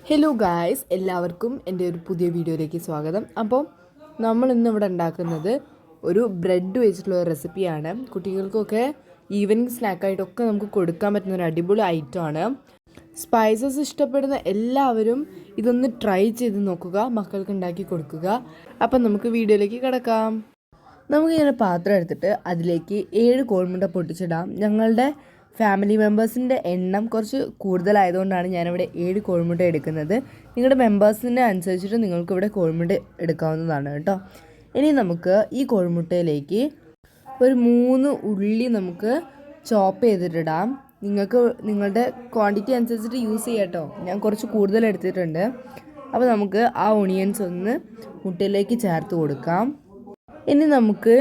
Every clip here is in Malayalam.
ഹലോ ഗായ്സ്, എല്ലാവർക്കും എൻ്റെ ഒരു പുതിയ വീഡിയോയിലേക്ക് സ്വാഗതം. അപ്പോൾ നമ്മൾ ഇന്നിവിടെ ഉണ്ടാക്കുന്നത് ഒരു ബ്രെഡ് വെച്ചിട്ടുള്ള റെസിപ്പിയാണ്. കുട്ടികൾക്കൊക്കെ ഈവനിങ് സ്നാക്കായിട്ടൊക്കെ നമുക്ക് കൊടുക്കാൻ പറ്റുന്ന ഒരു അടിപൊളി ഐറ്റമാണ്. സ്പൈസസ് ഇഷ്ടപ്പെടുന്ന എല്ലാവരും ഇതൊന്ന് ട്രൈ ചെയ്ത് നോക്കുക, മക്കൾക്ക് ഉണ്ടാക്കി കൊടുക്കുക. അപ്പം നമുക്ക് വീഡിയോയിലേക്ക് കിടക്കാം. നമുക്കിങ്ങനെ പാത്രം എടുത്തിട്ട് അതിലേക്ക് 7 കോഴിമുട്ട പൊട്ടിച്ചിടാം. ഞങ്ങളുടെ ഫാമിലി മെമ്പേഴ്സിൻ്റെ എണ്ണം കുറച്ച് കൂടുതലായതുകൊണ്ടാണ് ഞാനിവിടെ 7 കോഴിമുട്ട എടുക്കുന്നത്. നിങ്ങളുടെ മെമ്പേഴ്സിൻ്റെ അനുസരിച്ചിട്ട് നിങ്ങൾക്കിവിടെ കോഴിമുട്ട എടുക്കാവുന്നതാണ് കേട്ടോ. ഇനി നമുക്ക് ഈ കോഴിമുട്ടയിലേക്ക് ഒരു 3 ഉള്ളി നമുക്ക് ചോപ്പ് ചെയ്തിട്ടിടാം. നിങ്ങൾക്ക് നിങ്ങളുടെ ക്വാണ്ടിറ്റി അനുസരിച്ചിട്ട് യൂസ് ചെയ്യാം കേട്ടോ. ഞാൻ കുറച്ച് കൂടുതൽ എടുത്തിട്ടുണ്ട്. അപ്പോൾ നമുക്ക് ആ ഒണിയൻസ് ഒന്ന് മുട്ടയിലേക്ക് ചേർത്ത് കൊടുക്കാം. ഇനി നമുക്ക്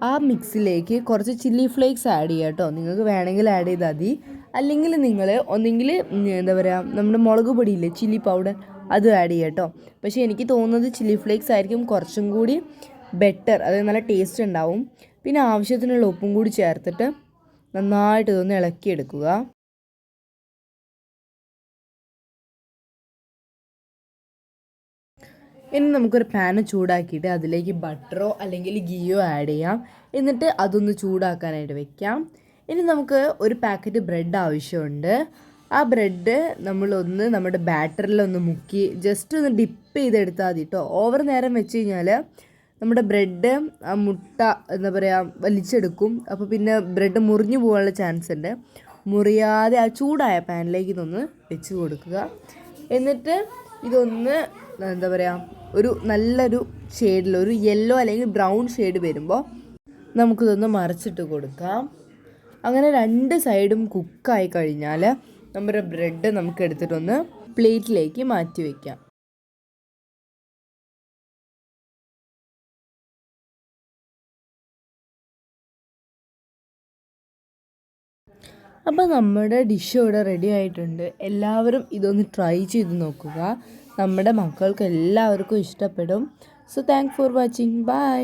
ആ മിക്സിലേക്ക് കുറച്ച് ചില്ലി ഫ്ലേക്സ് ആഡ് ചെയ്യാം കേട്ടോ. നിങ്ങൾക്ക് വേണമെങ്കിൽ ആഡ് ചെയ്താൽ മതി. അല്ലെങ്കിൽ നിങ്ങൾ ഒന്നെങ്കിൽ എന്താ പറയുക, നമ്മുടെ മുളക് പൊടിയില്ലേ, ചില്ലി പൗഡർ, അത് ആഡ് ചെയ്യാം കേട്ടോ. പക്ഷേ എനിക്ക് തോന്നുന്നത് ചില്ലി ഫ്ലേക്സ് ആയിരിക്കും കുറച്ചും കൂടി ബെറ്റർ, അതായത് നല്ല ടേസ്റ്റ് ഉണ്ടാവും. പിന്നെ ആവശ്യത്തിനുള്ള ഉപ്പും കൂടി ചേർത്തിട്ട് നന്നായിട്ട് ഇതൊന്ന് ഇളക്കിയെടുക്കുക. ഇനി നമുക്കൊരു പാന് ചൂടാക്കിയിട്ട് അതിലേക്ക് ബട്ടറോ അല്ലെങ്കിൽ ഗീയോ ആഡ് ചെയ്യാം. എന്നിട്ട് അതൊന്ന് ചൂടാക്കാനായിട്ട് വെക്കാം. ഇനി നമുക്ക് ഒരു പാക്കറ്റ് ബ്രെഡ് ആവശ്യമുണ്ട്. ആ ബ്രെഡ് നമ്മളൊന്ന് നമ്മുടെ ബാറ്ററിലൊന്ന് മുക്കി ജസ്റ്റ് ഒന്ന് ഡിപ്പ് ചെയ്തെടുത്താൽ മതി കേട്ടോ. ഓവർ നേരം വെച്ച് കഴിഞ്ഞാൽ നമ്മുടെ ബ്രെഡ് ആ മുട്ട എന്താ പറയുക വലിച്ചെടുക്കും. അപ്പോൾ പിന്നെ ബ്രെഡ് മുറിഞ്ഞു പോകാനുള്ള ചാൻസ് ഉണ്ട്. മുറിയാതെ ആ ചൂടായ പാനിലേക്ക് ഇതൊന്ന് വെച്ച് കൊടുക്കുക. എന്നിട്ട് ഇതൊന്ന് എന്താ പറയുക, ഒരു നല്ലൊരു ഷെയ്ഡിൽ, ഒരു യെല്ലോ അല്ലെങ്കിൽ ബ്രൗൺ ഷെയ്ഡ് വരുമ്പോൾ നമുക്കിതൊന്ന് മറിച്ചിട്ട് കൊടുക്കാം. അങ്ങനെ 2 സൈഡും കുക്കായി കഴിഞ്ഞാൽ നമ്മുടെ ബ്രെഡ് നമുക്ക് എടുത്തിട്ടൊന്ന് പ്ലേറ്റിലേക്ക് മാറ്റി വയ്ക്കാം. അപ്പോൾ നമ്മുടെ ഡിഷ് ഇവിടെ റെഡി ആയിട്ടുണ്ട്. എല്ലാവരും ഇതൊന്ന് ട്രൈ ചെയ്ത് നോക്കുക. നമ്മുടെ മക്കൾക്ക് എല്ലാവർക്കും ഇഷ്ടപ്പെടും. So thanks for watching. By.